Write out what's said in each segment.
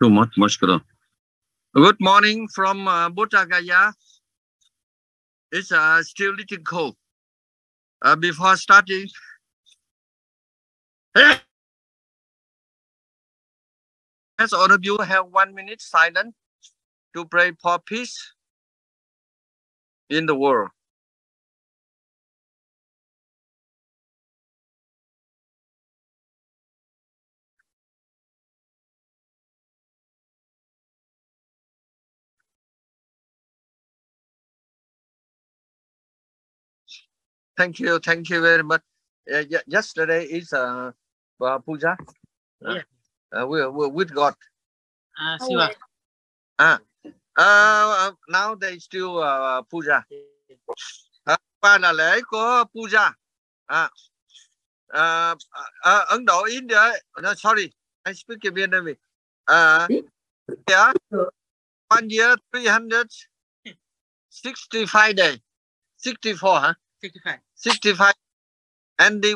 Too much good. Good morning from Bodh Gaya. It's still a little cold. Before starting, as all of you have 1 minute silence to pray for peace in the world. Thank you very much. Yesterday is puja. With God. Shiva. Now they still puja. Qua là lễ của puja. Ấn Độ, India. No, sorry, I speak Vietnamese. Yeah, 1 year 365 days. 64, huh? 65. And we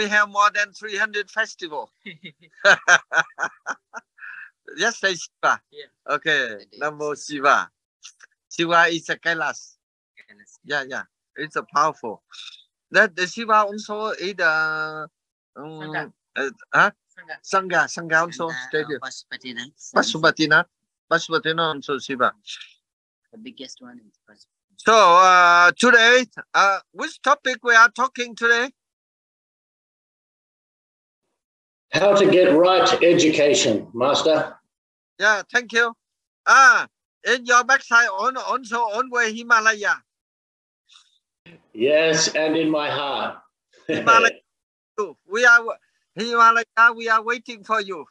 have more than 300 festivals. Yes, say Shiva. Yeah. Okay, Namo Shiva. Shiva is a Kailas. Yeah. It's a powerful. That the Shiva also is Sangha also. Pashupatinath also Shiva. The biggest one is Pashupatinath. So today, which topic we are talking today? How to get right education, Master. Yeah, thank you. In your backside, also on way Himalaya. Yes, and in my heart. Himalaya, we are Himalaya. We are waiting for you.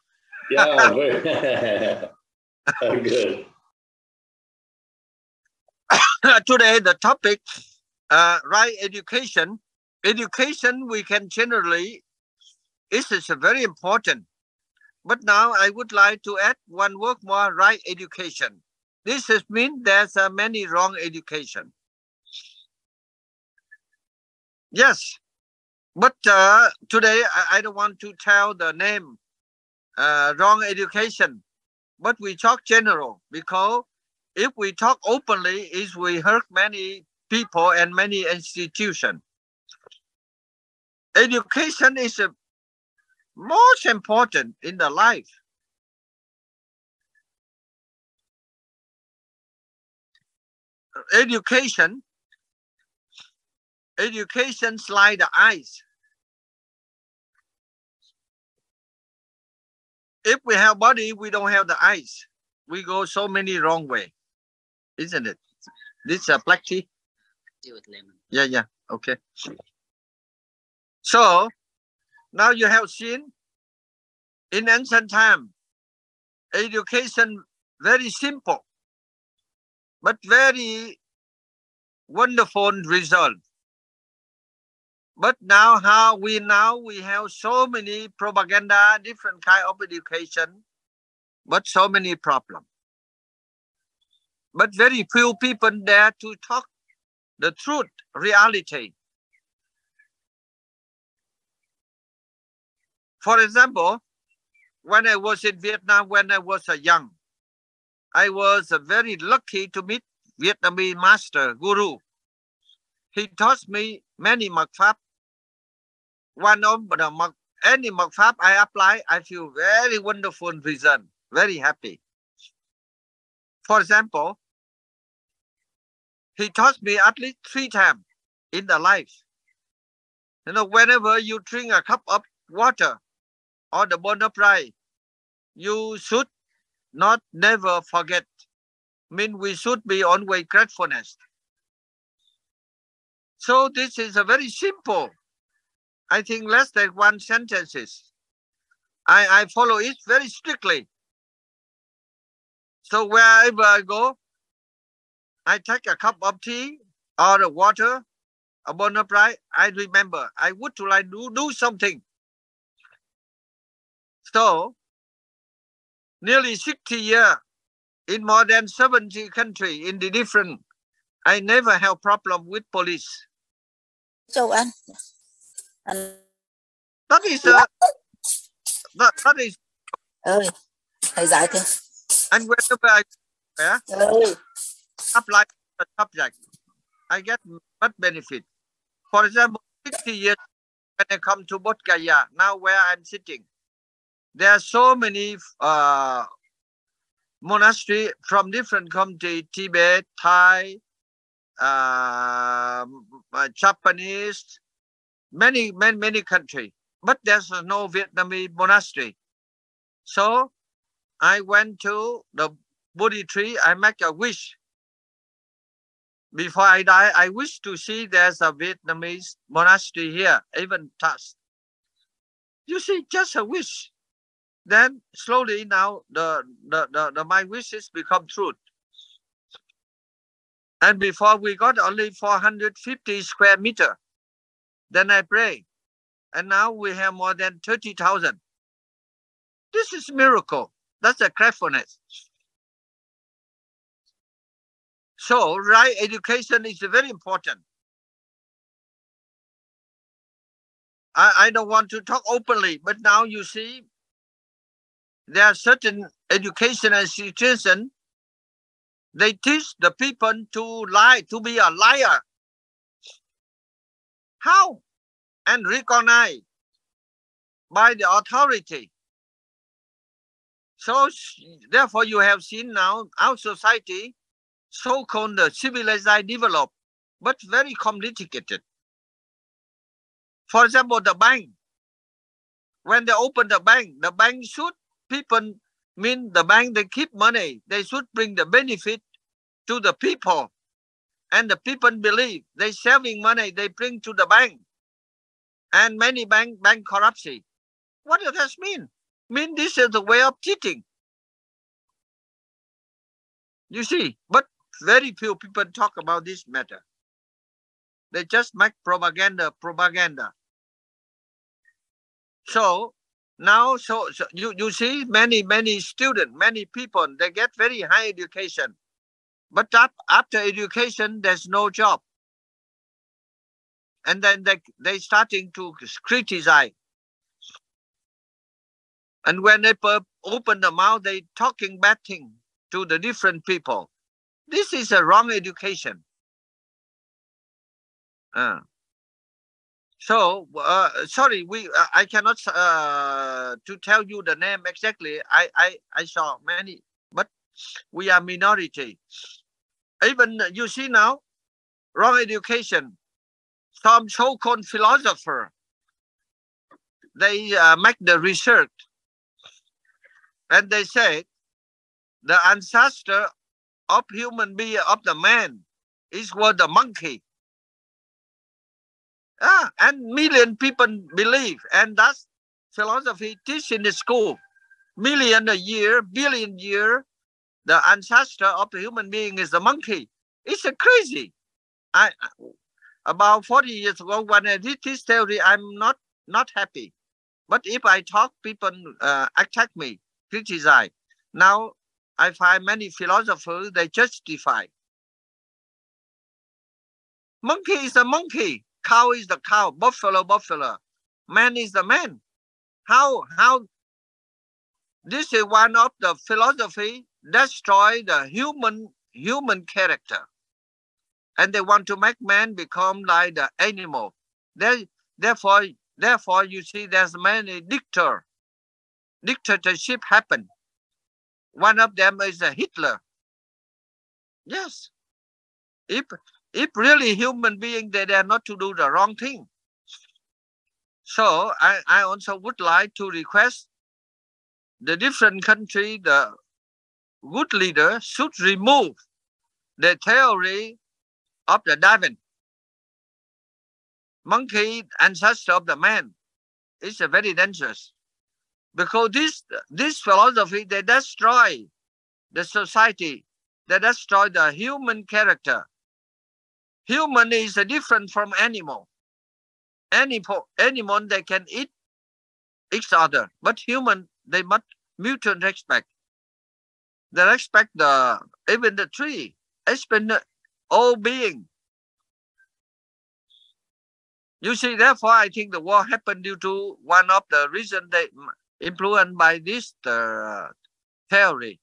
Yeah, very good. Today, the topic, right education. Education, we can generally, is very important. But now I would like to add one word more, right education. This means there's many wrong education. Yes, but today I don't want to tell the name wrong education, but we talk general, because if we talk openly, we hurt many people and many institutions. Education is most important in the life. Education's like the eyes. If we have body, we don't have the eyes. We go so many wrong way, isn't it? This is black tea. Tea with lemon. Yeah. Okay. So now you have seen in ancient time, education very simple, but very wonderful result. But now we have so many propaganda, different kind of education, but so many problems. But very few people dare to talk the truth, reality. For example, when I was in Vietnam, when I was young, I was very lucky to meet Vietnamese master, guru. He taught me many mật pháp. One of any mật pháp I apply, I feel very wonderful result, very happy. For example, he taught me at least 3 times in the life. You know, whenever you drink a cup of water or the bon apple, you should not never forget. Mean we should be always gratefulness. So this is a very simple, I think less than 1 sentences. I follow it very strictly. So wherever I go, I take a cup of tea or the water, a bon apple, I remember I would like to do something. So nearly 60 years in more than 70 countries in the different, I never have problem with police. Chào anh. That is Thầy dạy kìa. And whenever I apply the subject, I get much benefit. For example, 60 years when I come to Bodh Gaya, now where I'm sitting, there are so many monasteries from different countries, Tibet, Thai, Japanese, many countries. But there's no Vietnamese monastery. So I went to the Bodhi tree. I make a wish. Before I die, I wish to see there's a Vietnamese monastery here, even touch. You see, just a wish. Then slowly now my wishes become truth. And before we got only 450 square meters. Then I pray. And now we have more than 30,000. This is miracle. That's a carefulness. So right education is very important. I don't want to talk openly, but now you see there are certain educational institutions. They teach the people to lie, to be a liar. How? And recognize by the authority. So therefore you have seen now our society, so-called civilized developed, but very complicated. For example, the bank. When they open the bank should people, mean the bank, they keep money. They should bring the benefit to the people. And the people believe they saving money, they bring to the bank. And many bank corruption. What does that mean? Mean this is the way of cheating. You see, but very few people talk about this matter. They just make propaganda. So now, so you see many students, many people, they get very high education. But after education, there's no job. And then they starting to criticize. And when they open the mouth, they talking bad thing to the different people. This is a wrong education. So sorry, I cannot to tell you the name exactly. I saw many, but we are minority. Even you see now, wrong education. Some so-called philosopher, they make the research, and they say the ancestor of human being, of the man, is what the monkey. And million people believe, and that's philosophy teach in the school. Million a year, billion year, the ancestor of the human being is the monkey. It's a crazy. About 40 years ago, when I did this theory, I'm not happy. But if I talk, people attack me, criticize. Now I find many philosophers, they justify. Monkey is a monkey. Cow is the cow. Buffalo. Man is the man. How this is one of the philosophy destroy the human character. And they want to make man become like the animal. Therefore you see there's many dictatorship happen. One of them is a Hitler. Yes. If really human being, they are not to do the wrong thing. So I also would like to request the different country, the good leader should remove the theory of the Darwin. Monkey ancestor of the man is very dangerous. Because this philosophy, they destroy the society. They destroy the human character. Human is different from animal. Animal, they can eat each other. But human, they must mutual respect. They respect even the tree, even all being. You see, therefore, I think the war happened due to one of the reasons they influenced by this theory.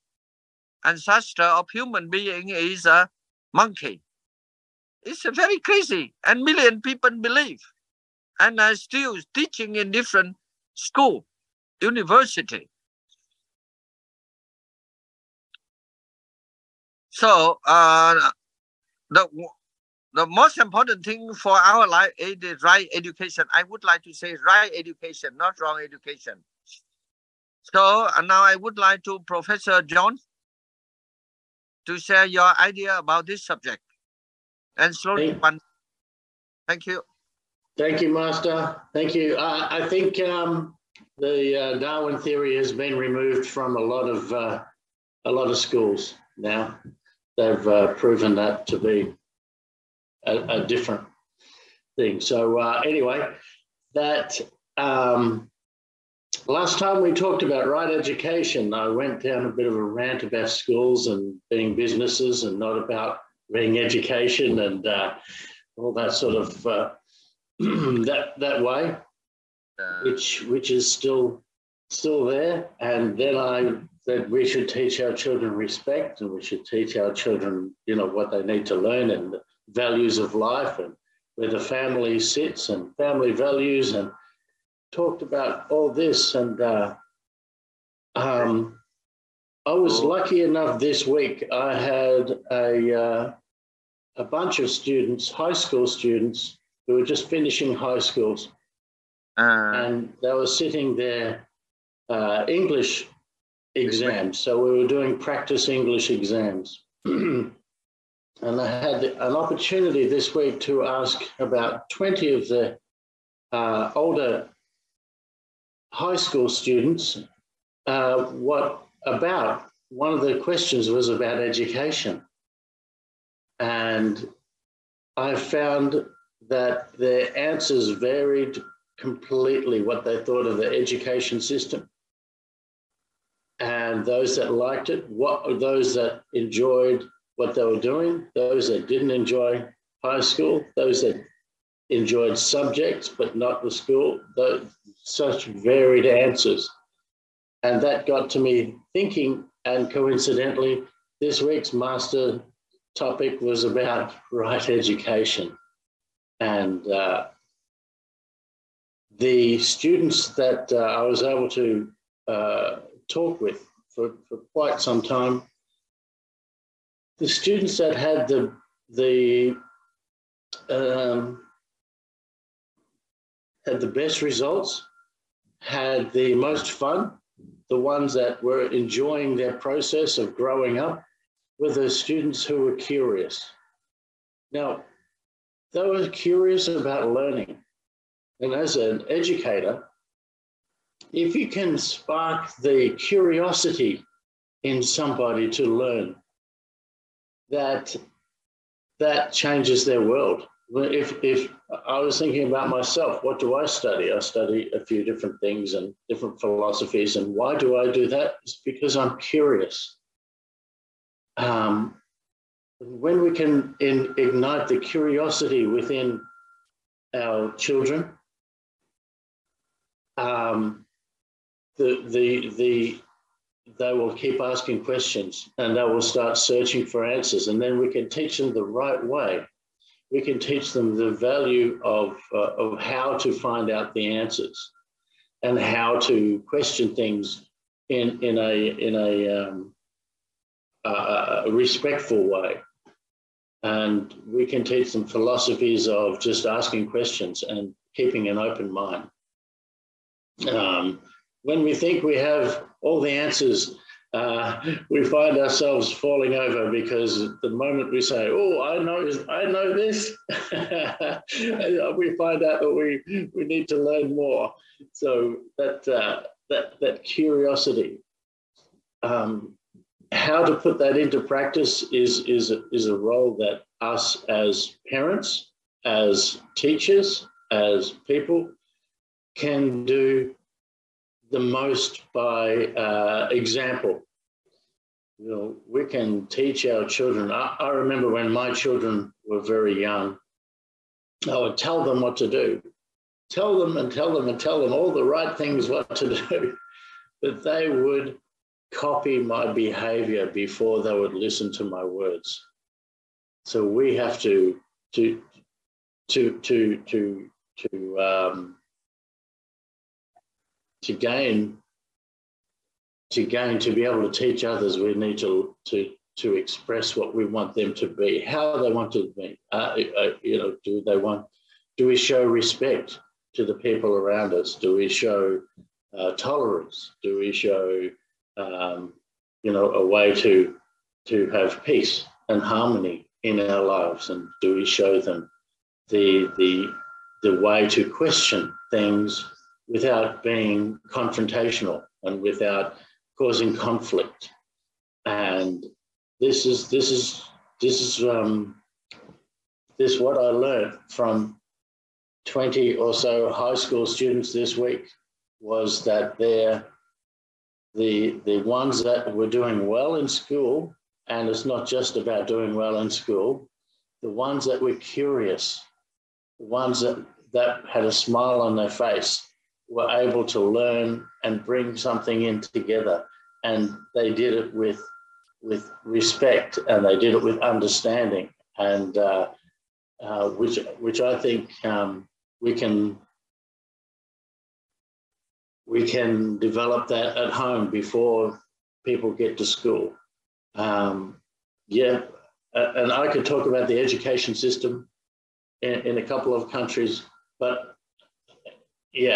Ancestor of human being is a monkey. It's very crazy, and million people believe, and are still teaching in different school, university. So the most important thing for our life is the right education. I would like to say right education, not wrong education. So now I would like to Professor John to share your idea about this subject. And slowly, thank you. Thank you, Master. Thank you. I think the Darwin theory has been removed from a lot of schools now. They've proven that to be a different thing. So anyway, that last time we talked about right education, I went down a bit of a rant about schools and being businesses and not about being education and all that sort of that way, which is still there. And then I said we should teach our children respect, and we should teach our children, what they need to learn and the values of life and where the family sits and family values, and talked about all this. And I was lucky enough this week. I had a bunch of students, high school students, who were just finishing high schools, and they were sitting their English exams. So we were doing practice English exams. And I had an opportunity this week to ask about 20 of the older high school students what about. One of the questions was about education. And I found that their answers varied completely, what they thought of the education system. And those that liked it, those that enjoyed what they were doing, those that didn't enjoy high school, those that enjoyed subjects but not the school, such varied answers. And that got to me thinking, and coincidentally, this week's master topic was about right education. And the students that I was able to talk with for quite some time, the students that had the best results, had the most fun, the ones that were enjoying their process of growing up, were the students who were curious. Now, they were curious about learning. And as an educator, if you can spark the curiosity in somebody to learn, that changes their world. If I was thinking about myself, what do I study? I study a few different things and different philosophies. And why do I do that? It's because I'm curious. When we can ignite the curiosity within our children, they will keep asking questions and they will start searching for answers. And then we can teach them the right way. We can teach them the value of how to find out the answers and how to question things in a respectful way. And we can teach them philosophies of just asking questions and keeping an open mind. When we think we have all the answers, we find ourselves falling over, because the moment we say, "Oh, I know this," we find out that we need to learn more. So that curiosity, how to put that into practice is a role that us as parents, as teachers, as people can do the most by example. We can teach our children. I remember when my children were very young, I would tell them what to do. Tell them and tell them and tell them all the right things what to do. But they would copy my behavior before they would listen to my words. So we have to gain to be able to teach others. We need to express what we want them to be, how they want to be. Do we show respect to the people around us? Do we show tolerance? Do we show a way to have peace and harmony in our lives? And do we show them the way to question things without being confrontational and without causing conflict? And this is what I learned from 20 or so high school students this week, was that they're the ones that were doing well in school, and it's not just about doing well in school, the ones that were curious, the ones that had a smile on their face, were able to learn and bring something in together. And they did it with respect, and they did it with understanding, and which I think we can develop that at home before people get to school. And I could talk about the education system in a couple of countries, but we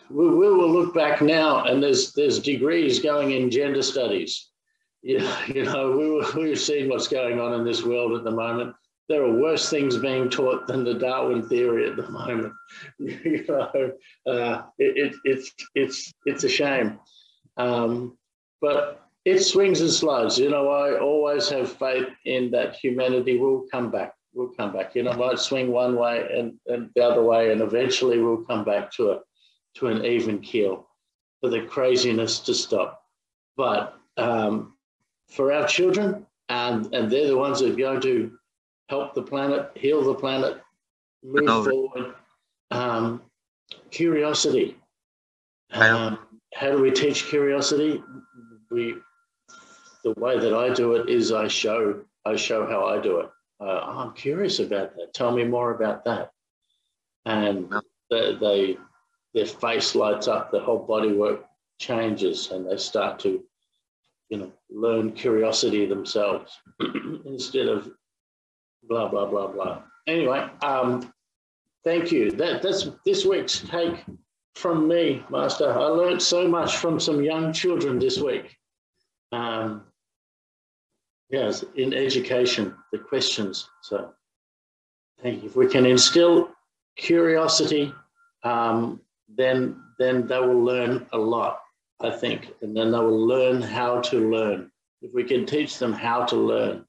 will look back now, and there's degrees going in gender studies. We've seen what's going on in this world at the moment. There are worse things being taught than the Darwin theory at the moment. It's a shame, but it swings and slows. I always have faith in that humanity will come back. We'll come back. Might swing one way and the other way, and eventually we'll come back to an even keel for the craziness to stop. But for our children, and they're the ones that are going to help the planet, heal the planet, move forward. Curiosity. How do we teach curiosity? The way that I do it is I show how I do it. I'm curious about that. Tell me more about that. And their face lights up, the whole body work changes, and they start to, learn curiosity themselves instead of blah, blah, blah, blah. Anyway, thank you. That's this week's take from me, Master. I learned so much from some young children this week. Yes, in education, the questions. So thank you. If we can instill curiosity, then they will learn a lot, I think, and then they will learn how to learn. If we can teach them how to learn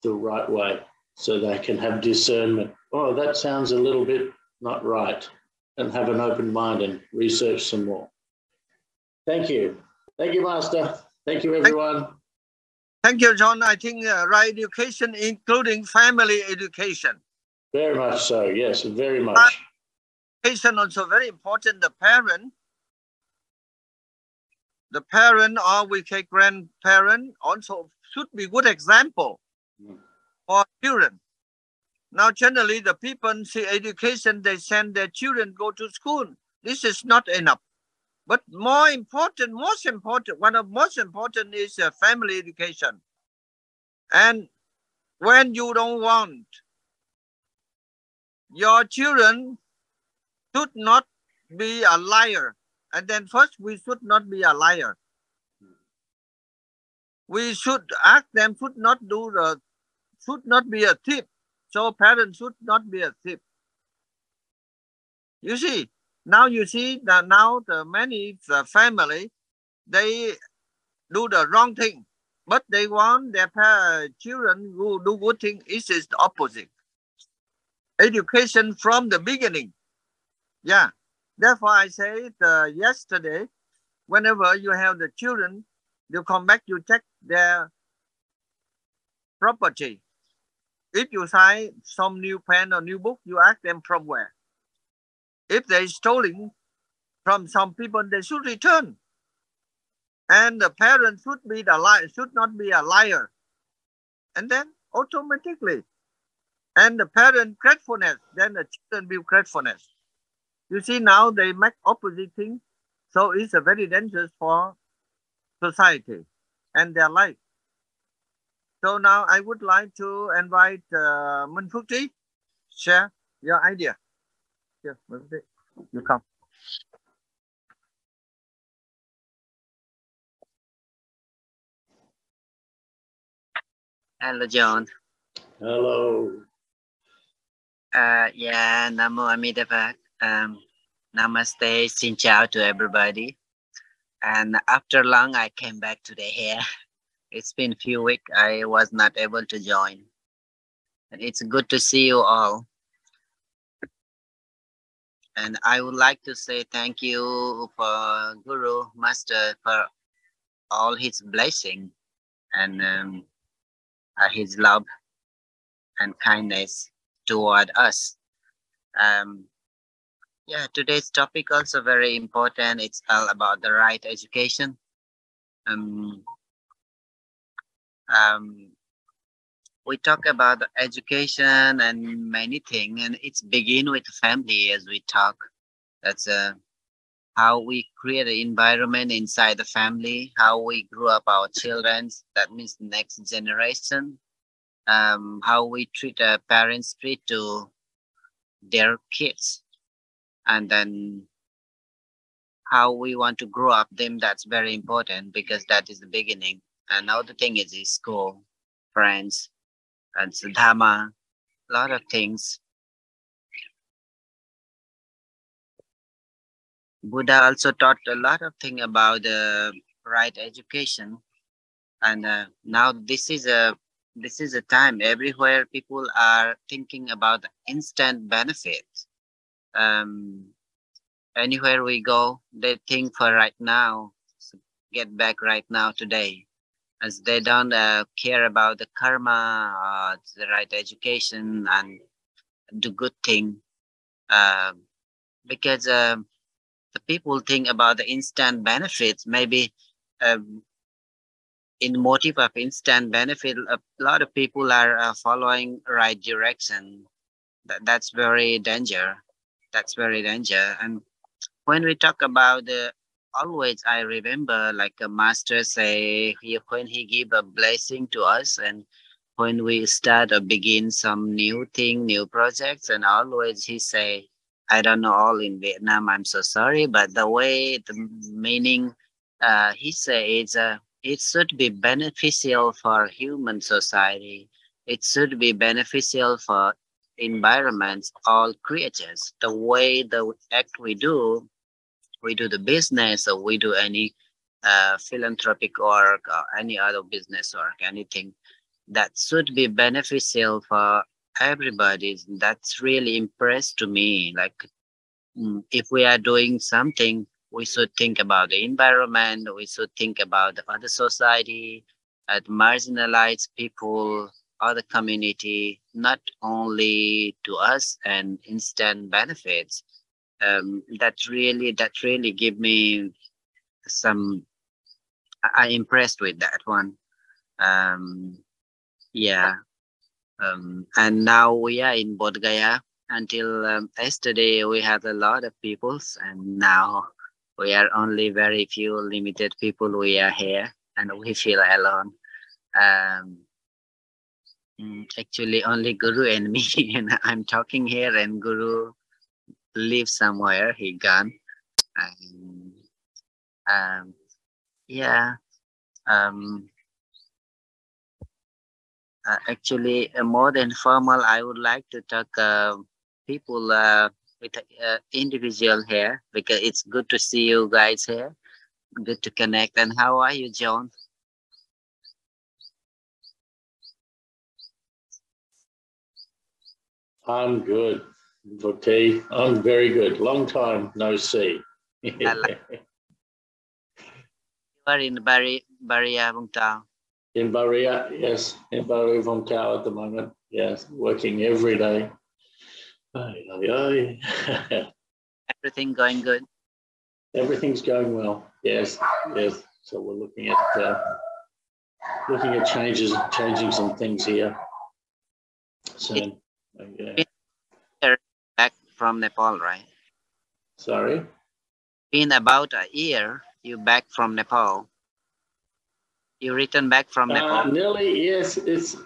the right way, so they can have discernment. Oh, that sounds a little bit not right, and have an open mind and research some more. Thank you. Thank you, Master. Thank you, everyone. Thank you, John. I think right education, including family education. Very much so, yes, very much. Education also very important. The parent, or we say grandparent, also should be good example for children. Now, generally, the people see education, they send their children go to school. This is not enough. But most important, one of most important is family education. And when you don't want your children should not be a liar. And then first, we should not be a liar. We should ask them should not be a thief. So parents should not be a thief. You see, now you see that now many family, they do the wrong thing, but they want their children who do good thing. It is the opposite. Education from the beginning. Yeah. Therefore, I say yesterday, whenever you have the children, you come back, you check their property. If you find some new pen or new book, you ask them from where. If they stolen, from some people, they should return. And the parent should not be a liar. And then automatically, and the parent gratefulness, then the children will gratefulness. You see, now they make opposite things, so it's a very dangerous for society and their life. So now I would like to invite Minh Phước Trí, share your idea. Here, you come. Hello, John. Hello. Yeah, Namo Amida. Namaste, xin chào to everybody. And after long, I came back today here. It's been a few weeks. I was not able to join. And it's good to see you all. And I would like to say thank you for Guru Master for all his blessing and his love and kindness toward us. Yeah, today's topic also very important. It's all about the right education. We talk about education and many things, and it's begin with family as we talk. That's how we create an environment inside the family, how we grew up our children, that means the next generation, how we treat parents treat to their kids, and then how we want to grow up them. That's very important because that is the beginning. And now the thing is school, friends, and Dharma, a lot of things. Buddha also taught a lot of things about the right education, and now this is a time everywhere people are thinking about the instant benefits. Anywhere we go, they think for right now, get back right now today, as they don't care about the karma or the right education and do good thing, because the people think about the instant benefits. Maybe in motive of instant benefit, a lot of people are following right direction. That's very danger. That's very danger. And when we talk about always I remember like a master say when he give a blessing to us, and when we start or begin some new thing, new projects, and always he say, I don't know all in Vietnam, I'm so sorry, but the way the meaning he say is it should be beneficial for human society. It should be beneficial for environments, all creatures. The way the act we do the business, or we do any philanthropic work or any other business work, anything that should be beneficial for everybody. That's really impressed to me. Like if we are doing something, we should think about the environment, we should think about the other society, the marginalized people, other community, not only to us and instant benefits. That really give me some, I impressed with that one. Yeah. And now we are in Bodh Gaya. Until yesterday we had a lot of people, and now we are only very few limited people. We are here and we feel alone. Actually only Guru and me, and I'm talking here, and Guru lives somewhere, he gone. Yeah. Actually, more than formal, I would like to talk people with individual here, because it's good to see you guys here. Good to connect. And how are you, John? I'm good, Vokti. I'm very good. Long time no see. You are in Baria, Vung Tau. In Baria, yes. In Baria, Vung Tau at the moment. Yes, working every day. Everything going good? everything's going well. Yes, yes. So we're looking at changing some things here. So, yeah. Back from Nepal, right? Sorry? In about a year, you back from Nepal. You return back from Nepal? Nearly, yes. It's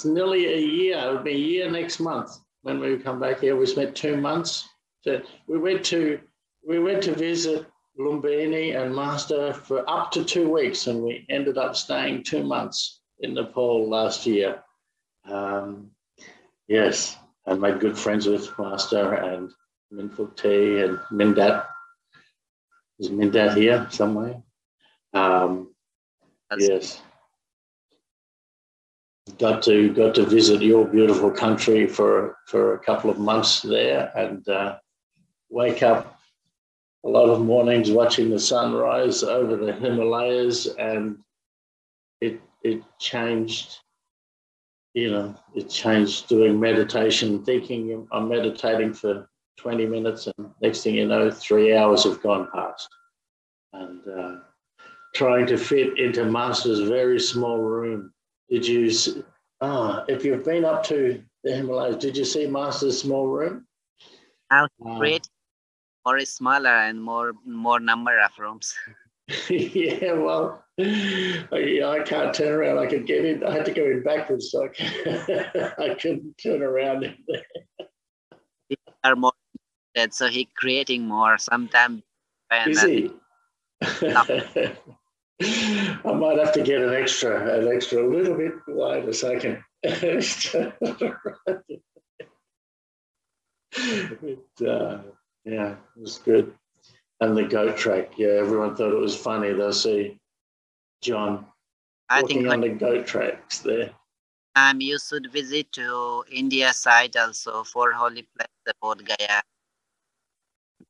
nearly a year. It'll be a year next month when we come back here. We spent 2 months. So we went to visit Lumbini and Master for up to 2 weeks, and we ended up staying 2 months in Nepal last year. Yes, I made good friends with Master and Minfukti and Mindat. Is Mindat here somewhere? Yes. Got to visit your beautiful country for a couple of months there, and wake up a lot of mornings watching the sunrise over the Himalayas, and it changed. It changed doing meditation, thinking I'm meditating for 20 minutes, and next thing you know, 3 hours have gone past. And trying to fit into Master's very small room. Did you, if you've been up to the Himalayas, did you see Master's small room? How great, more smaller and more number of rooms. Yeah, well, I can't turn around. I could get in. I had to go in backwards, so I couldn't turn around in there. They are more, so he creating more sometimes. Is he? I might have to get an extra a little bit wider so I can. Yeah, it was good. And the goat track, yeah, everyone thought it was funny. They'll see John walking on the goat tracks there. You should visit to India side also for holy place, the Bodh Gaya.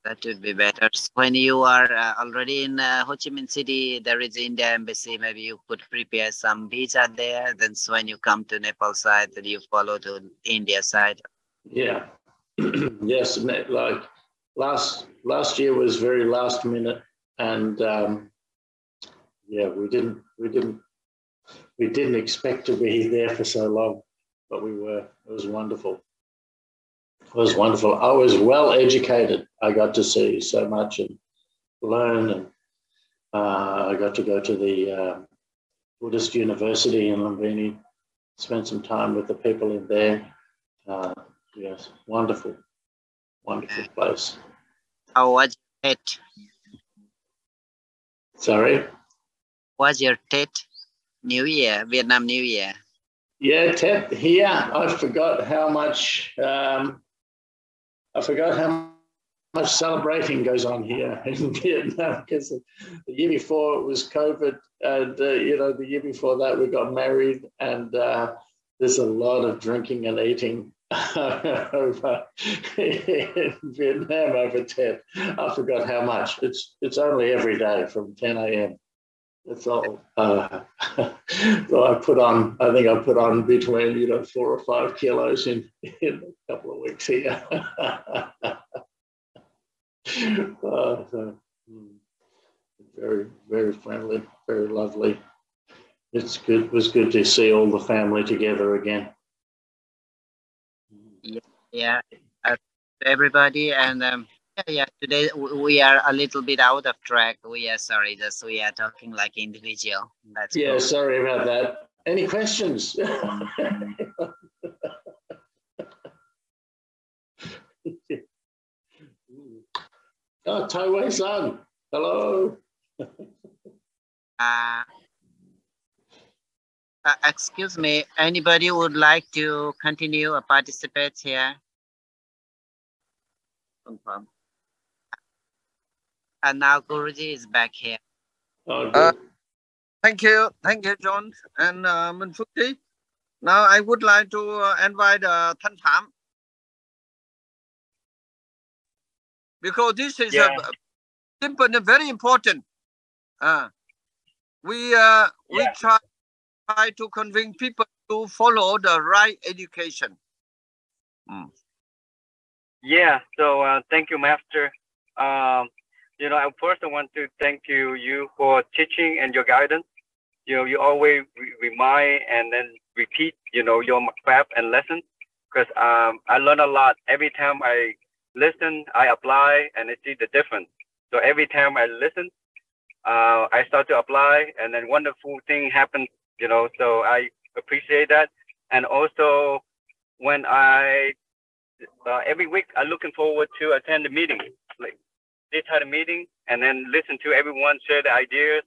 That would be better. So when you are already in Ho Chi Minh City, there is India embassy. Maybe you could prepare some visa there. Then so when you come to Nepal side, then you follow to India side. Yeah. Yes, like last year was very last minute, and yeah, we didn't expect to be there for so long, but we were. It was wonderful. It was wonderful. I was well educated. I got to see so much and learn, and I got to go to the Buddhist University in Lumbini, spend some time with the people in there. Yes, wonderful place. How was your Tet? Sorry? Was your Tet New Year, Vietnam New Year? Yeah, Tet here. I forgot how much celebrating goes on here in Vietnam, because the year before it was COVID, and the year before that we got married, and there's a lot of drinking and eating over in Vietnam over Tet. I forgot how much. It's only every day from 10 a.m. That's all. So I think I put on between 4 or 5 kilos in a couple of weeks here. So, very, very friendly, very lovely. It's good. It was good to see all the family together again. Yeah. Everybody, and today we are a little bit out of track. We are sorry, we are talking like individual. That's yeah, cool. Sorry about that. Any questions? Oh, Taiwan-san, hello. Excuse me, anybody would like to continue or participate here? Confirm. And now Guruji is back here. Thank you, John and Minfukti. Now I would like to invite Thanh Tham, because this is simple and very important. We try to convince people to follow the right education. Yeah, so thank you, Master. First I want to thank you for teaching and your guidance. You always remind and then repeat, your craft and lesson, because I learn a lot. Every time I listen, I apply, and I see the difference. So every time I listen, I start to apply, and then wonderful thing happens, so I appreciate that. And also when every week I'm looking forward to attend the meeting, like this type of meeting, and then listen to everyone share the ideas,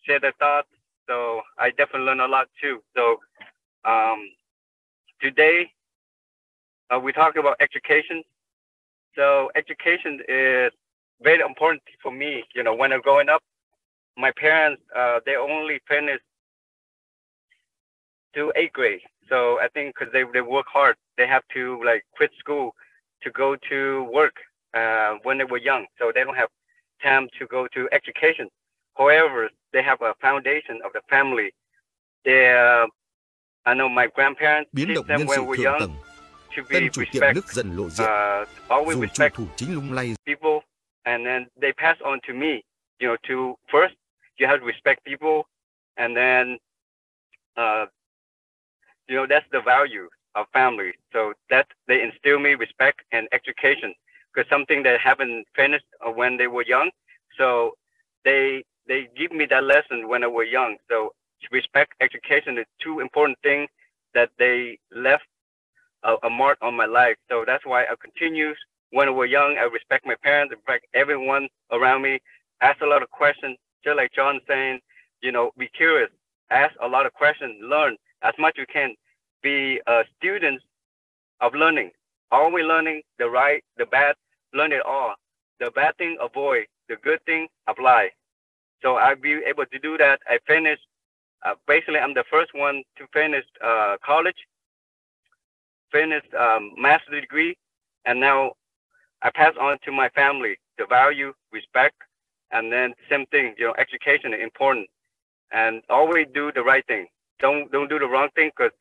share their thoughts. So I definitely learn a lot too. So today we talk about education. So education is very important for me. When I'm growing up, my parents, they only finished to 8th grade. So I think because they work hard, they have to like quit school to go to work when they were young. So they don't have time to go to education. However, they have a foundation of the family. I know my grandparents teach them when we were young to be respect, always respect people, and then they pass on to me. To first you have to respect people, and then that's the value of family. So that they instill me respect and education, because something that haven't finished when they were young. So they give me that lesson when I was young. So respect, education is two important things that they left a mark on my life. So that's why I continue. When I was young, I respect my parents, respect everyone around me, ask a lot of questions, just like John saying, be curious, ask a lot of questions, learn as much as you can, be students of learning, always learning, the right, the bad, learn it all. The bad thing, avoid. The good thing, apply. So I'll be able to do that. I finished, basically I'm the first one to finish college, finished master's degree, and now I pass on to my family the value, respect, and then same thing, education is important, and always do the right thing. Don't do the wrong thing, because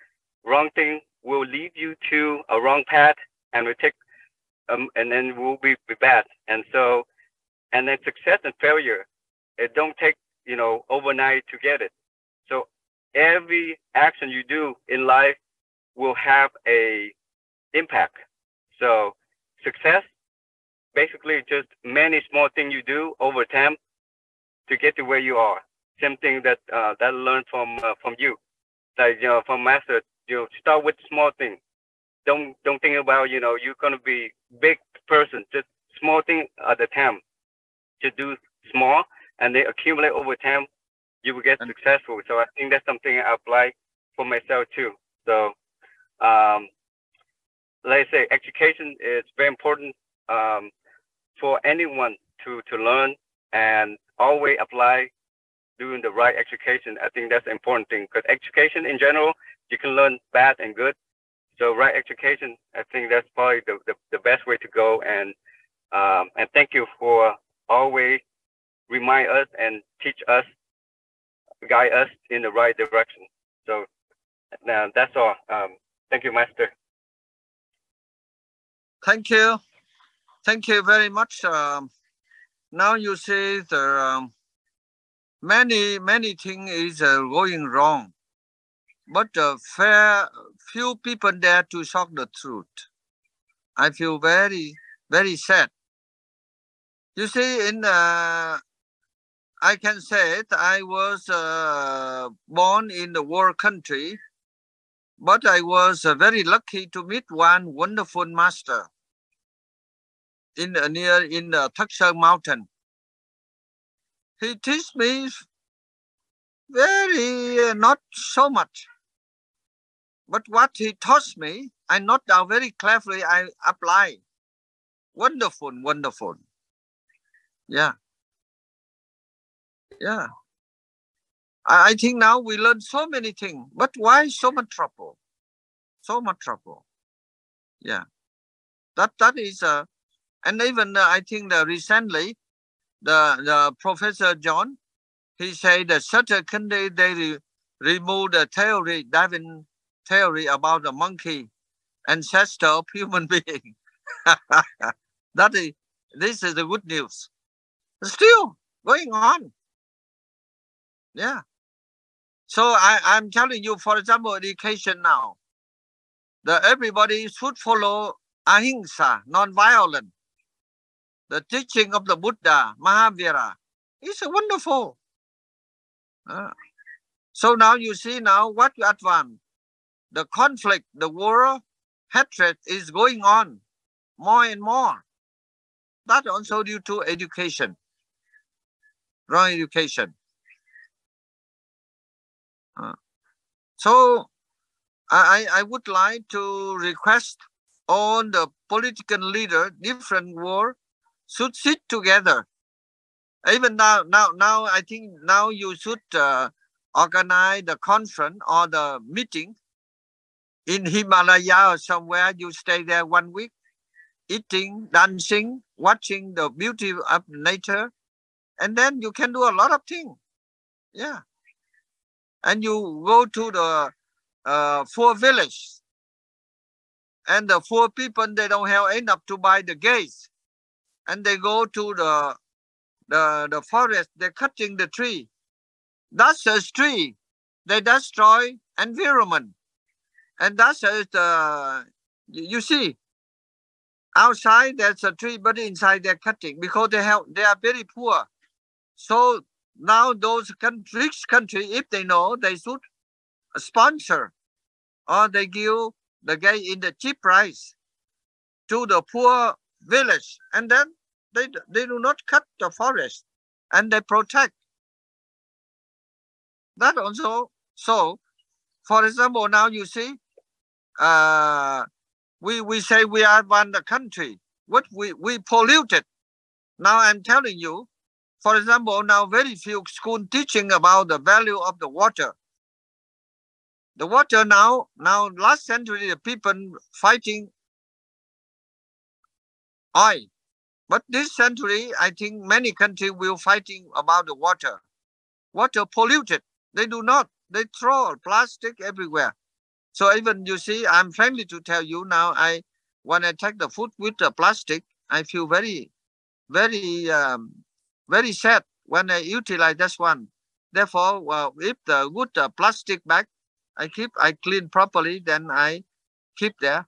wrong thing will lead you to a wrong path, and will take, and then will be bad. And so, and then success and failure, it don't take overnight to get it. So every action you do in life will have a impact. So success, basically just many small things you do over time to get to where you are. Same thing that I learned from you, like from master. Start with small things. Don't think about you're gonna be big person. Just small thing at a time. Just do small, and they accumulate over time. You will get successful. So I think that's something I apply for myself too. So like I say, education is very important for anyone to learn, and always apply doing the right education. I think that's the important thing, because education in general, you can learn bad and good. So right education, I think that's probably the best way to go. And thank you for always remind us and teach us, guide us in the right direction. So now that's all. Thank you, Master. Thank you. Thank you very much. Now you see the many things is going wrong, but few people dare to talk the truth. I feel very, very sad. You see, I can say it, I was born in the world country, but I was very lucky to meet one wonderful master in the Thác mountain. He teach me very not so much, but what he taught me, I note down very cleverly. I apply. Wonderful, wonderful. Yeah. Yeah. I think now we learn so many things, but why so much trouble? So much trouble. Yeah. That is and even I think that recently the Professor John, he said that certain country they remove the theory, Darwin theory about the monkey ancestor of human being. This is the good news. Still going on. Yeah. So I'm telling you, for example, education now. Everybody should follow ahimsa, non-violent. The teaching of the Buddha, Mahavira. It's wonderful. So now you see now what you advance. The conflict, the war, hatred is going on more and more. That also due to education, wrong education. So I would like to request all the political leaders, different world, should sit together. Even now I think now you should organize the conference or the meeting in Himalaya or somewhere. You stay there 1 week, eating, dancing, watching the beauty of nature, and then you can do a lot of things. Yeah. And you go to the poor village, and the poor people, they don't have enough to buy the gas, and they go to the forest. They're cutting the tree. That's a tree. They destroy environment, and that's you see. Outside there's a tree, but inside they're cutting because they are very poor. So now those rich country, if they know, they should sponsor, or they give the guy in the cheap price to the poor village, and then they do not cut the forest, and they protect. That also. So, for example, now you see, we say we are one the country. What we polluted. Now I'm telling you, for example, now very few school teaching about the value of the water. The water now last century the people fighting oil, but this century I think many countries will fighting about the water. Water polluted. They do not. They throw plastic everywhere. So even you see, I'm friendly to tell you now. When I take the food with the plastic, I feel very, very, very sad when I utilize this one. Therefore, if the good plastic bag I clean properly, then I keep there.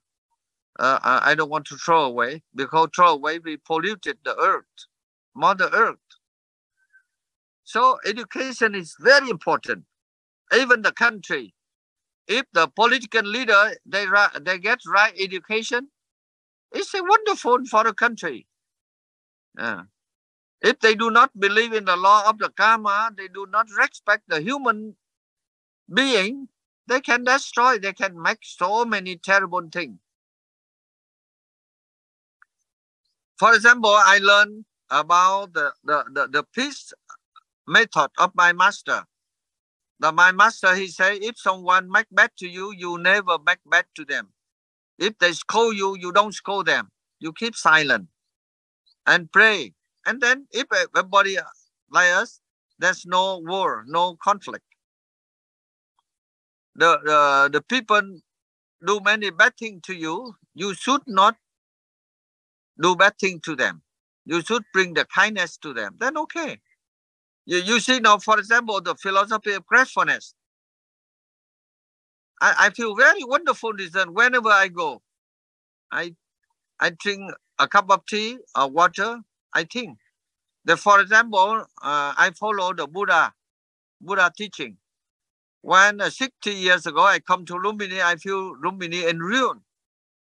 I don't want to throw away, because throw away we polluted the earth, Mother Earth. So education is very important. Even the country, if the political leader they get right education, it's a wonderful for the country. If they do not believe in the law of the karma, they do not respect the human being, they can destroy, they can make so many terrible things. For example, I learned about the peace method of my master. My master, he say, if someone make bad to you, you never make bad to them. If they scold you, you don't scold them. You keep silent and pray. And then if everybody like us, there's no war, no conflict. The people do many bad things to you, you should not do bad things to them. You should bring the kindness to them. Then okay. You see now, for example, the philosophy of gratefulness. I feel very wonderful reason whenever I go. I drink a cup of tea or water. I think that, for example, I follow the Buddha teaching. When 60 years ago I come to Lumbini, I feel Lumbini in ruin.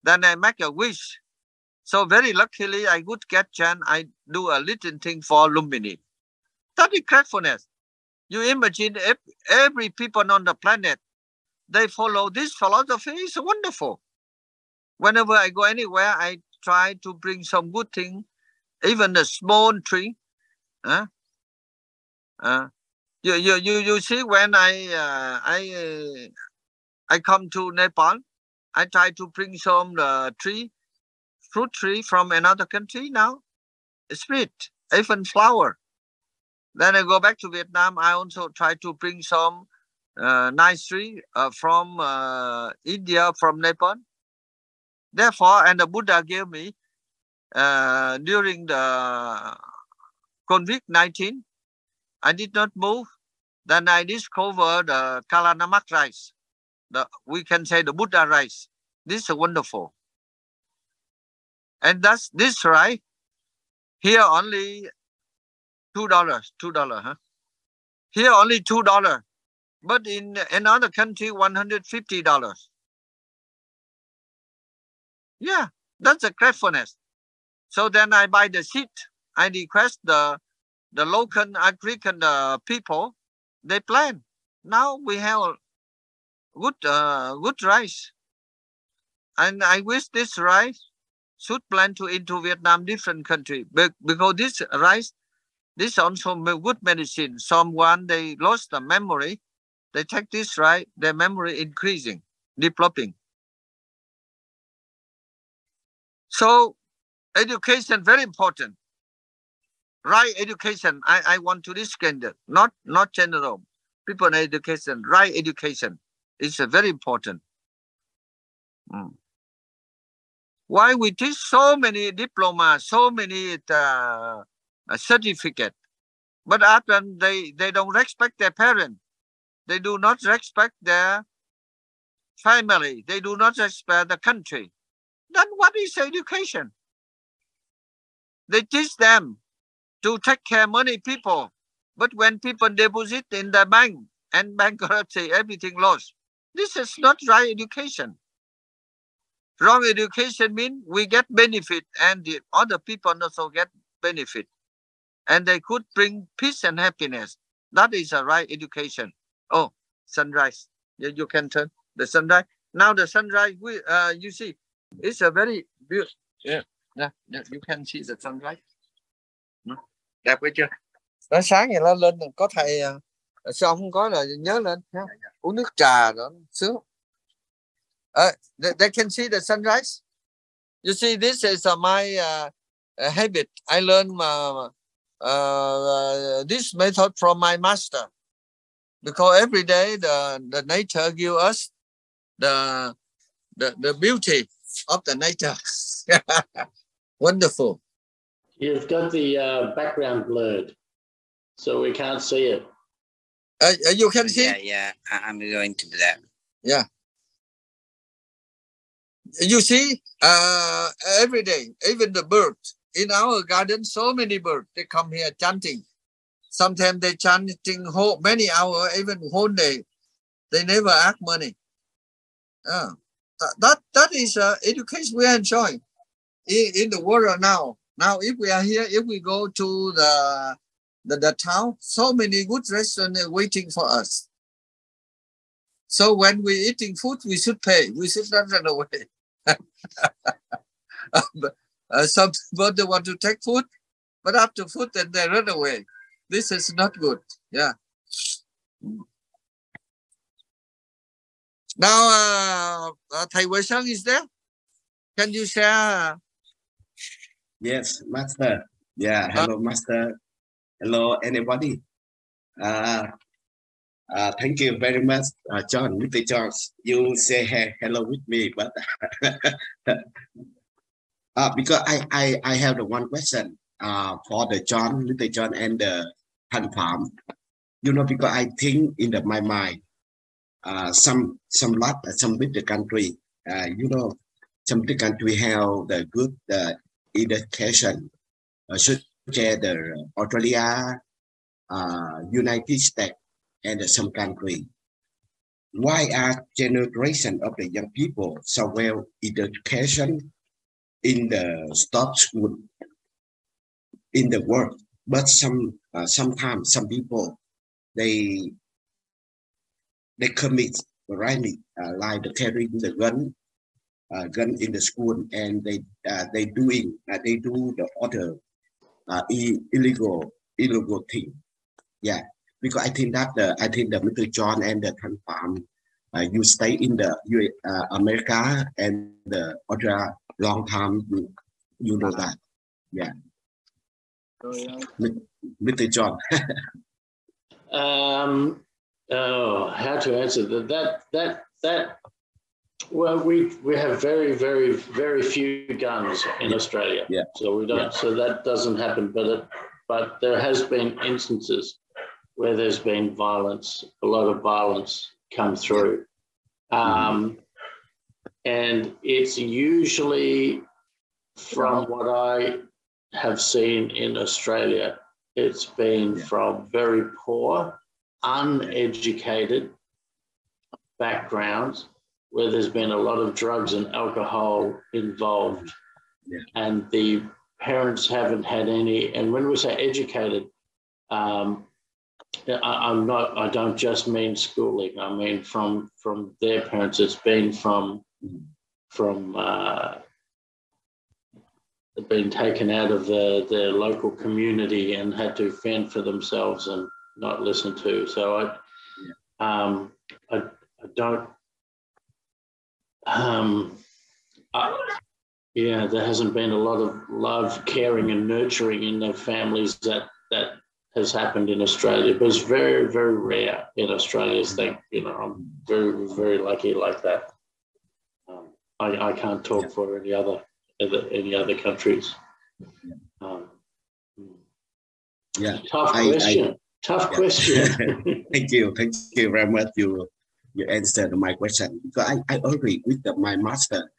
Then I make a wish. So very luckily I would get chance. I do a little thing for Lumbini. That is gratefulness. You imagine if every people on the planet, they follow this philosophy. It's wonderful. Whenever I go anywhere, I try to bring some good thing, even a small tree. You see, when I come to Nepal, I try to bring some fruit tree from another country now. Sweet, even flower. Then I go back to Vietnam. I also try to bring some nice tree from India, from Nepal. Therefore, and the Buddha gave me during the COVID-19, I did not move. Then I discovered the Kalanamak rice. We can say the Buddha rice. This is wonderful. And that's this rice. Here only $2, huh? Here only $2. But in another country, $150. Yeah, that's a gratefulness. So then I buy the seed. I request the local African people, they plant. Now we have good rice. And I wish this rice should plant into Vietnam, different country. Because this rice, this also good medicine. Someone, they lost the memory. They take this rice, their memory increasing, developing. So education, very important. Right education, I want to discuss that. Not general. People education, right education is very important. Why we teach so many diplomas, so many certificates, but after they don't respect their parents. They do not respect their family. They do not respect the country. Then what is education? They teach them to take care of money people. But when people deposit in the bank and bankruptcy, everything lost. This is not right education. Wrong education means we get benefit and the other people also get benefit. And they could bring peace and happiness. That is a right education. Oh, sunrise. You can turn the sunrise. Now the sunrise, you see, it's a very beautiful. Yeah, you can see the sunrise. Đẹp quá chưa? Nó sáng vậy nó lên có thầy sao ông không có là nhớ lên ha? Uống nước trà đó sướng. They can see the sunrise. You see, this is my habit. I learned this method from my master. Because every day the nature gives us the beauty of the nature. Wonderful. You've got the background blurred, so we can't see it. You can see? Yeah, I'm going to do that. Yeah. You see, every day, even the birds in our garden, so many birds, they come here chanting. Sometimes they chanting many hours, even whole day. They never ask money. That is education we enjoy in the world now. Now, if we are here, if we go to the town, so many good restaurants are waiting for us. So when we're eating food, we should pay. We should not run away. Some people they want to take food, but after food, then they run away. This is not good. Yeah. Now, Thầy Huyền is there. Can you share? Yes, Master. Yeah, hello, Master. Hello, anybody. Thank you very much, John. Mr. John, you say hello with me, but because I have the one question for the John, Mr. John, and the Han Pham. You know, because I think in my mind, some with the country, you know, some of the country have the good education, such as the Australia, United States, and some country. Why are generation of the young people so well education in the top school in the world? But sometimes some people they commit rightly like carrying the gun in the school, and they do the other illegal thing. Yeah, because I think that the Mr. John and the Han Pham, you stay in the America and the other long time. You know that. Yeah. Mr. John. How to answer that? Well, we have very, very, very few guns in Australia. Yeah. So we don't. Yeah. So that doesn't happen. But but there has been instances where there's been violence, a lot of violence come through. And it's usually, from what I have seen in Australia, it's been from very poor, uneducated backgrounds where there's been a lot of drugs and alcohol involved, and the parents haven't had any. And when we say educated, I don't just mean schooling. I mean from their parents. It's been from been taken out of their local community and had to fend for themselves and not listen to. So I don't. There hasn't been a lot of love, caring, and nurturing in the families that has happened in Australia. But it's very, very rare in Australia. I'm very, very lucky like that. I can't talk for any other countries. Tough question. Tough question. Thank you very much. You answered my question, because I agree with my master.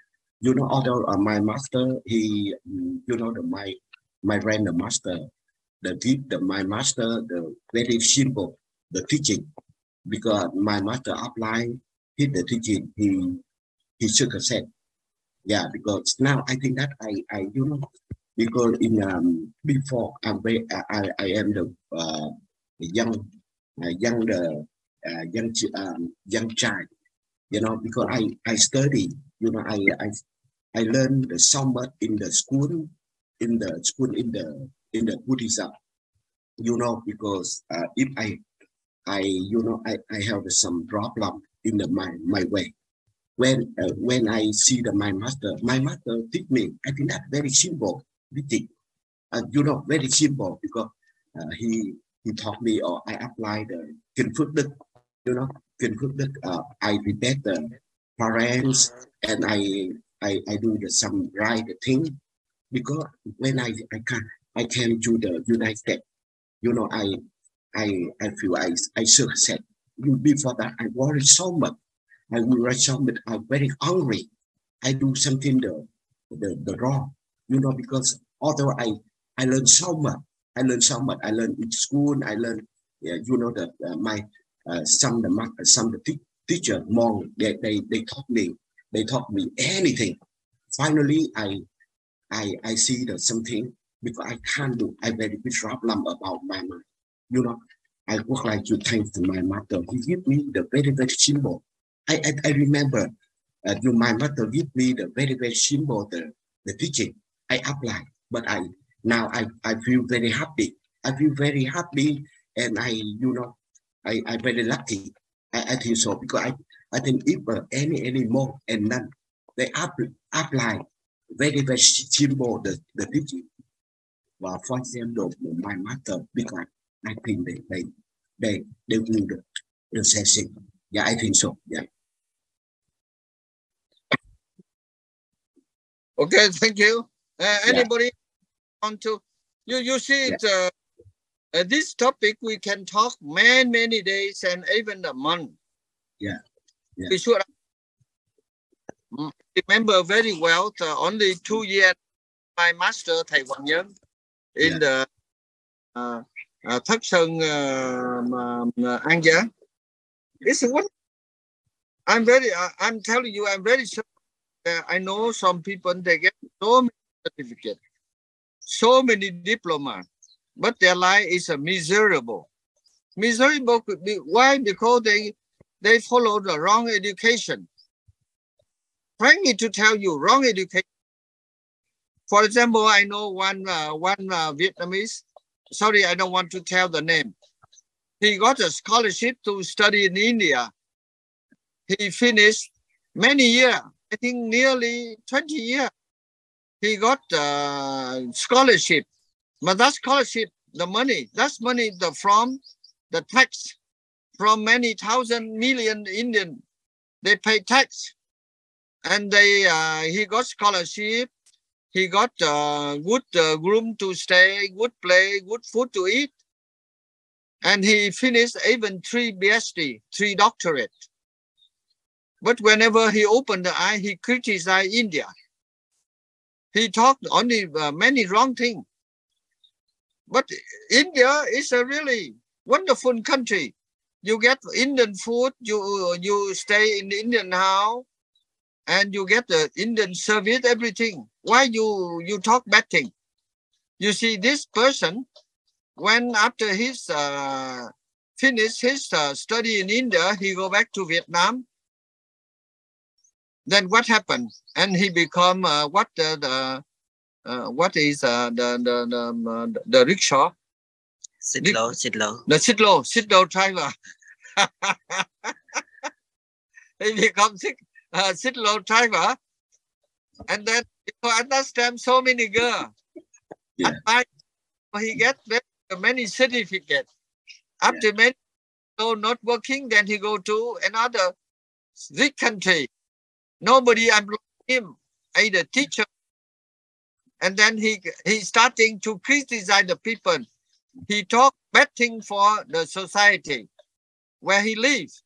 Although my master, he, my random master, my master, the very simple, the teaching, because my master applied the teaching, he shook his head. Yeah, because now I think that I because in before I am the young child, because I study, I learned so much in the school in the Buddhism, because if I have some problem in my way. When I see my master teach me, I think that's very simple. Very simple, because he taught me, or I applied the đức, Thiền Phước Đức. I respect the parents, and I do some right thing, because when I came to the United States, I feel I should have said, before that I worried so much. I will write something. I'm very hungry. I do something the wrong, because although I learned so much. I learned in school. I learned, some teacher monk, they taught me anything. Finally, I see that something, because I can't do. I very big problem about my mind. I would like to thank my mother. He gave me the very, very simple. I remember my mother gave me the very, very simple the teaching. I apply, but now I feel very happy. I feel very happy, and I very lucky. I think so, because I think if any more and none, they apply very, very simple the teaching. Well, for example, my mother, because I think they do the session. Yeah, I think so. Yeah. Okay, thank you. Anybody want to? You see, this topic we can talk many days and even a month. Yeah. We should remember very well. Only 2 years, my master Thầy Huyền Diệu in the Thất Sơn An Giang. It's what I'm telling you. I'm very sure. I know some people, they get so many certificates, so many diplomas, but their life is miserable. Miserable could be why? Because they follow the wrong education. Frankly, to tell you, wrong education. For example, I know one Vietnamese. Sorry, I don't want to tell the name. He got a scholarship to study in India. He finished many years. I think nearly 20 years, he got scholarship. But that scholarship, that's money from the tax from many thousand million Indian. They pay tax, and he got scholarship He got good room to stay, good play, good food to eat. And he finished even 3 PhD, 3 doctorate. But whenever he opened the eye, he criticized India. He talked only many wrong things. But India is a really wonderful country. You get Indian food, you stay in the Indian house, and you get the Indian service, everything. Why you talk bad thing? You see, this person, when after his finished his study in India, he go back to Vietnam. Then what happened? And he become what is the rickshaw? The sit-low driver. He become sit-low driver, and then you understand so many girls. Yeah. He gets many certificates. After many not working, then he go to another rich country. Nobody employ him, either teacher. And then he starting to criticize the people. He talk bad thing for the society where he lives.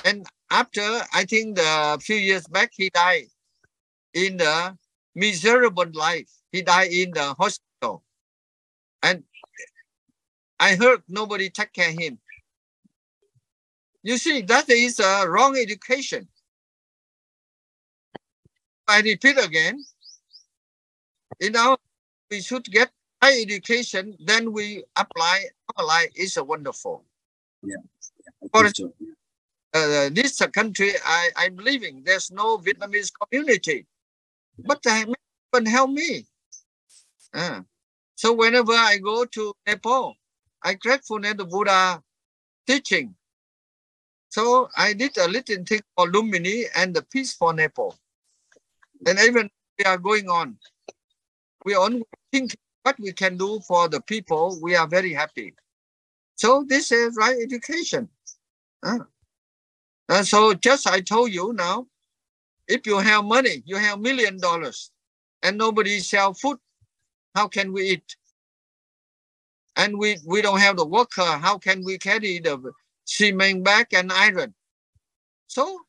And after, I think a few years back, he died in the miserable life. He died in the hospital. And I heard nobody take care of him. You see, that is a wrong education. I repeat again, we should get high education, then we apply. Is a wonderful. Yeah. For this country I'm living, there's no Vietnamese community, but they can help me. So whenever I go to Nepal, I'm grateful for the Buddha teaching. So I did a little thing for Lumini and the Peace for Nepal. And even we are going on. We are thinking what we can do for the people. We are very happy. So this is right education. So just I told you now, if you have money, you have $1 million, and nobody sell food, how can we eat? And we don't have the worker, how can we carry the cement bag and iron? So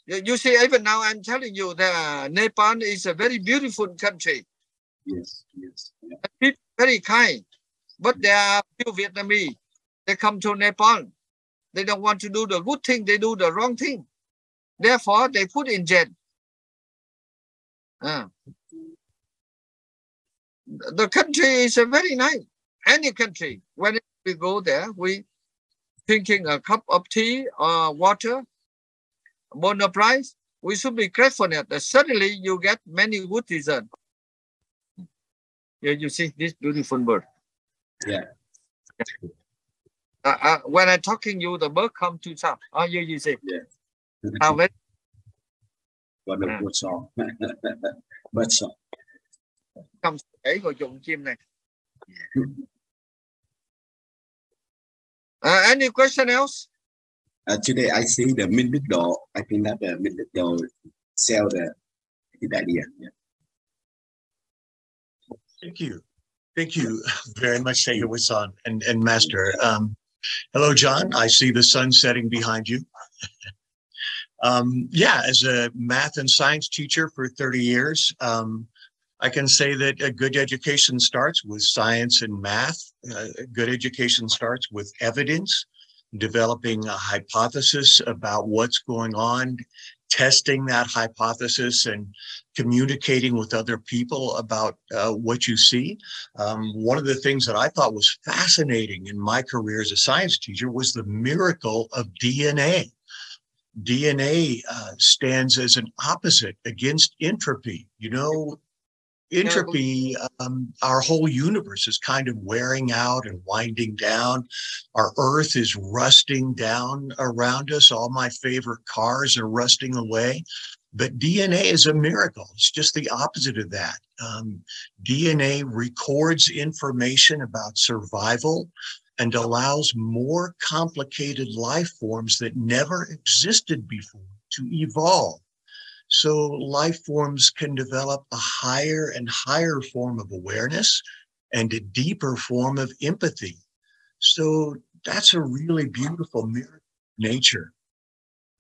you see, even now I'm telling you that Nepal is a very beautiful country. Yes. People very kind, but there are few Vietnamese. They come to Nepal. They don't want to do the good thing. They do the wrong thing. Therefore, they put in jail. The country is very nice. Any country, when we go there, we drinking a cup of tea or water, bonus price, we should be grateful that suddenly you get many good results. Yeah, you see this beautiful bird. Yeah. When I'm talking you, the bird come to top. You see. Yeah. How many? Wonderful song. Bird song. Come ấy của chủng chim này. Any question else? Today I see the Minh Đức Độ. I think that the Minh Đức Độ sell the idea. Yeah. Thank you very much, Thầy Huyền and Master. Hello, John. I see the sun setting behind you. Yeah, as a math and science teacher for 30 years, I can say that a good education starts with science and math. A good education starts with evidence, developing a hypothesis about what's going on, testing that hypothesis and communicating with other people about what you see. One of the things that I thought was fascinating in my career as a science teacher was the miracle of DNA. DNA stands as an opposite against entropy. You know, entropy, our whole universe is kind of wearing out and winding down. Our earth is rusting down around us. All my favorite cars are rusting away. But DNA is a miracle. It's just the opposite of that. DNA records information about survival and allows more complicated life forms that never existed before to evolve. So life forms can develop a higher and higher form of awareness and a deeper form of empathy. So that's a really beautiful miracle of nature.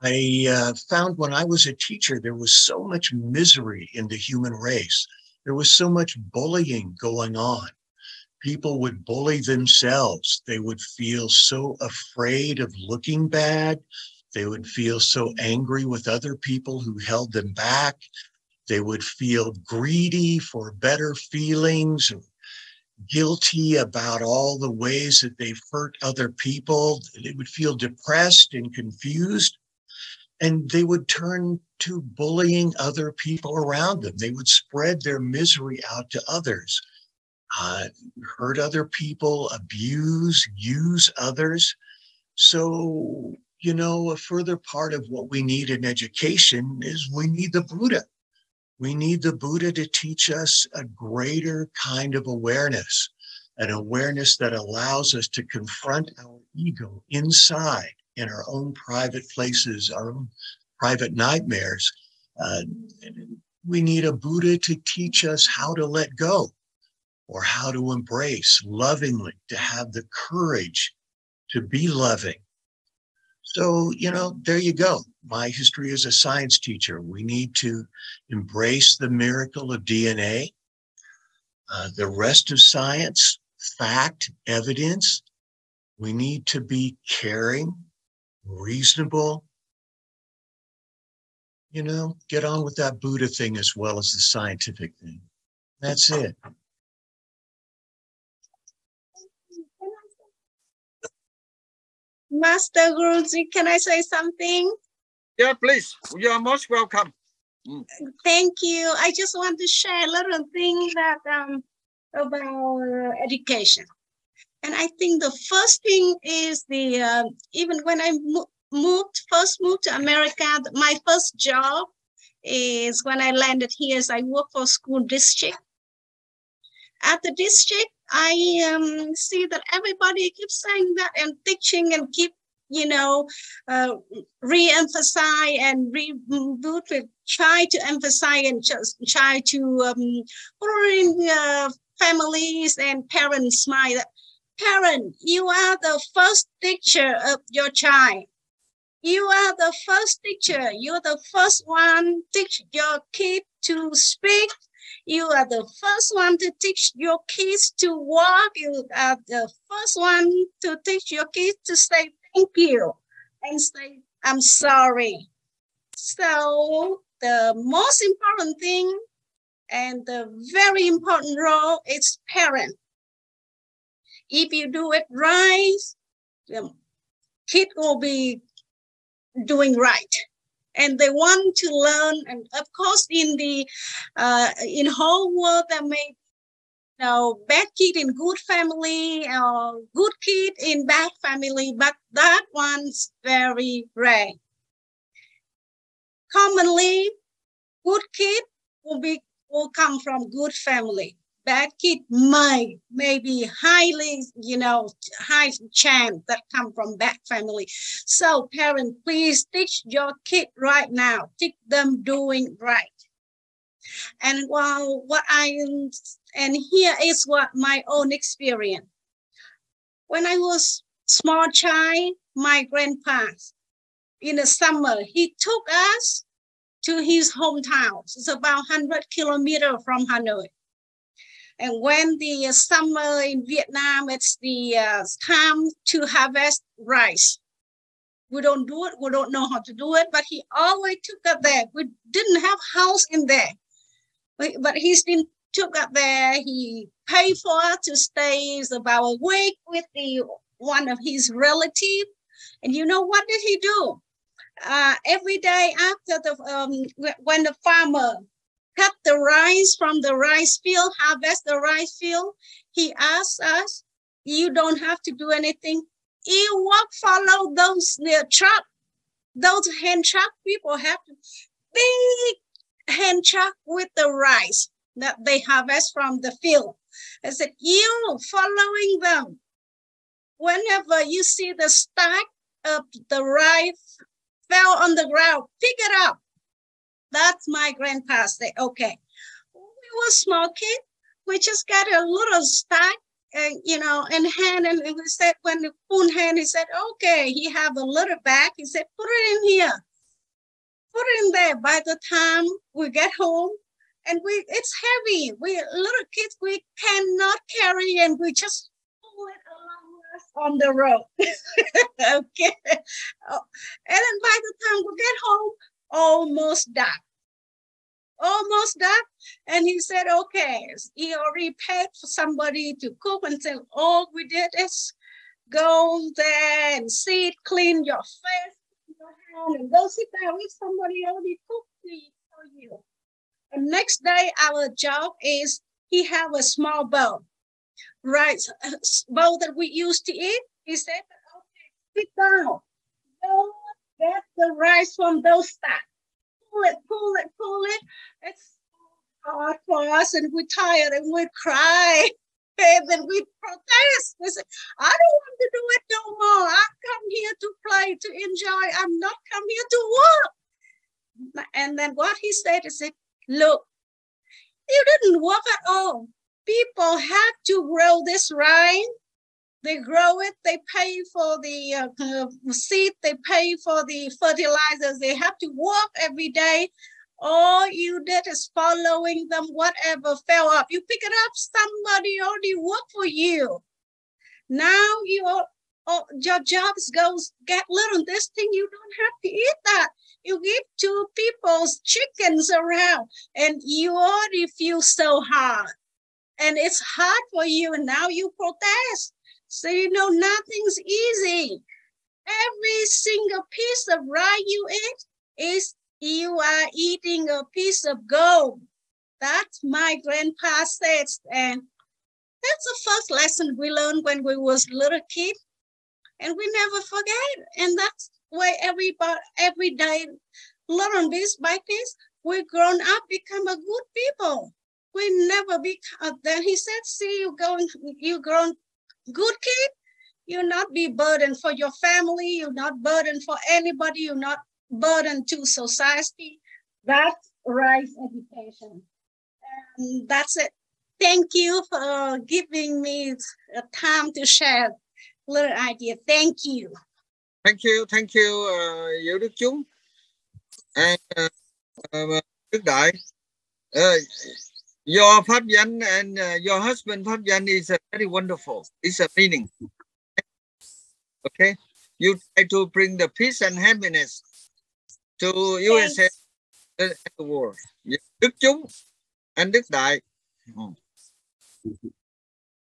I found when I was a teacher, there was so much misery in the human race. There was so much bullying going on. People would bully themselves. They would feel so afraid of looking bad. They would feel so angry with other people who held them back. They would feel greedy for better feelings, guilty about all the ways that they've hurt other people. They would feel depressed and confused, and they would turn to bullying other people around them. They would spread their misery out to others, hurt other people, abuse, use others. So, you know, a further part of what we need in education is we need the Buddha. We need the Buddha to teach us a greater kind of awareness, an awareness that allows us to confront our ego inside in our own private places, our own private nightmares. We need a Buddha to teach us how to let go or how to embrace lovingly, to have the courage to be loving. So, you know, there you go. My history as a science teacher. We need to embrace the miracle of DNA. The rest of science, fact, evidence. We need to be caring, reasonable. You know, get on with that Buddha thing as well as the scientific thing. That's it. Master Guruji, can I say something? Yeah, please. You are most welcome. Thank you. I just want to share a little thing that about education. And I think the first thing is the even when I first moved to America, my first job is when I landed here. I work for school district. At the district, I see that everybody keeps saying that and teaching and keep, you know, re-emphasize and try to emphasize and just try to bring families and parents mind that, parent, you are the first teacher of your child. You are the first teacher. You're the first one teach your kid to speak. You are the first one to teach your kids to walk. You are the first one to teach your kids to say thank you and say, I'm sorry. So the most important thing and the very important role is parent. If you do it right, the kid will be doing right. And they want to learn, and of course, in the in whole world, there may bad kid in good family or good kid in bad family, but that one's very rare. Commonly, good kid will come from good family. Bad kid may be highly, high chance that come from bad family. So parents, please teach your kid right now. Teach them doing right. And here is what my own experience. When I was small child, my grandpa, in the summer, he took us to his hometown. It's about 100 kilometers from Hanoi. And when the summer in Vietnam, it's the time to harvest rice. We don't do it. We don't know how to do it, but he always took us there. We didn't have house in there, but he still took us there. He paid for us to stay about a week with one of his relatives. And you know what did he do? Every day after when the farmer cut the rice from the rice field, harvest the rice field, he asked us, you don't have to do anything. You follow those truck, those hand truck. People have big hand truck with the rice that they harvest from the field. I said, you following them. Whenever you see the stack of the rice fell on the ground, pick it up. That's my grandpa said, okay. We were small kid. We just got a little stack, you know, in hand. And we said, when the full hand, he said, okay, he have a little bag. He said, put it in here. Put it in there. By the time we get home, and it's heavy. We little kids, we cannot carry, and we just pull it along us on the road. Okay. Oh, and then by the time we get home, almost dark. Almost dark. And he said, okay, he already paid for somebody to cook, and said, all we did is go there and sit, clean your face, your hand, and go sit down with somebody already cooked for you. And next day, our job is he have a small bowl, right? Bowl that we used to eat. He said, okay, sit down. Go get the rice from those stacks. Pull it, pull it, pull it. It's hard for us, and we're tired, and we cry. And then we protest. We say, I don't want to do it no more. I come here to play, to enjoy. I'm not come here to work. And then what he said is, look, you didn't work at all. People have to grow this rice. They grow it. They pay for the seed. They pay for the fertilizers. They have to work every day. All you did is following them. Whatever fell up, you pick it up. Somebody already worked for you. Now your job goes get little. This thing you don't have to eat that. You give to people's chickens around, and you already feel so hard. And it's hard for you, and now you protest. So you know nothing's easy. Every single piece of rice you eat is you are eating a piece of gold. That's my grandpa says, and that's the first lesson we learned when we was little kid, and we never forget. And that's why every day learn this by this. We grown up, become a good people. We never be. Then he said, "See, you grown good kid. You'll not be burdened for your family. You're not burdened for anybody. You're not burdened to society." That's right education. And that's it. Thank you for giving me time to share a little idea. Thank you. Thank you, Diệu Đức Chúng and Đức Đại. Your pháp danh and your husband pháp danh is very wonderful. It's a meaning. Okay, you try to bring the peace and happiness to USA and the world. Đức Chúng and Đức Đại.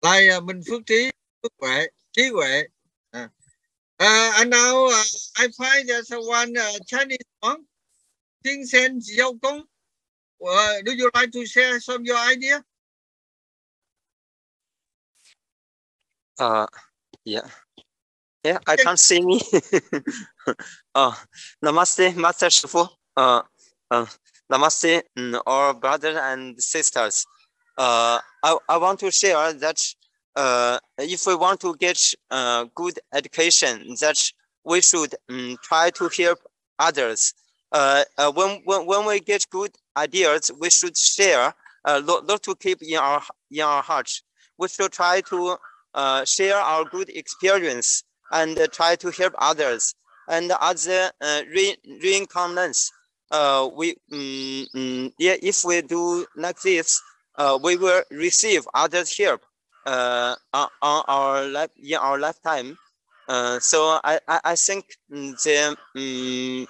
Lại Minh Phước Trí, Phước Huệ, Trí Huệ. And now I find there's one Chinese song, Tinh Sen Diệu Công. Do you like to share some of your idea? Yeah, I can't see me. Namaste, Master Shifu. Namaste, all brothers and sisters. I want to share that if we want to get good education, that we should try to help others. When we get good ideas, we should share, not to keep in our hearts. We should try to share our good experience and try to help others. And as a reincarnation, if we do like this, we will receive others' help on our life, in our lifetime. So I think the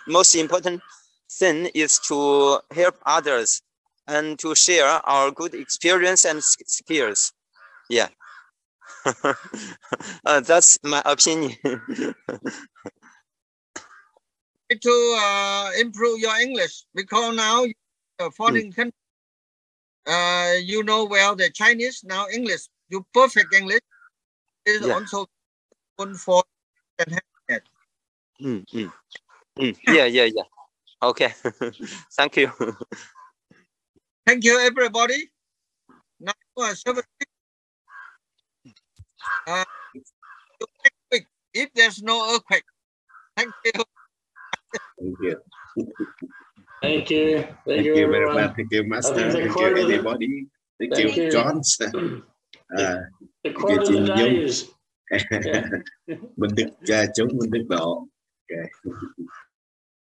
most important thing is to help others and to share our good experience and skills. Yeah. That's my opinion. To improve your English, because now you're foreign country, you know well the Chinese, now English, you perfect English is also one for Yeah. Okay. Thank you. Thank you, everybody. Now, next week, if there's no earthquake. Thank you. Thank you. Thank you. Thank you very much. Thank you, Master. Thank you, everybody. Thank you, John. The quote of the day is Mình được chúng mình được độ. Okay.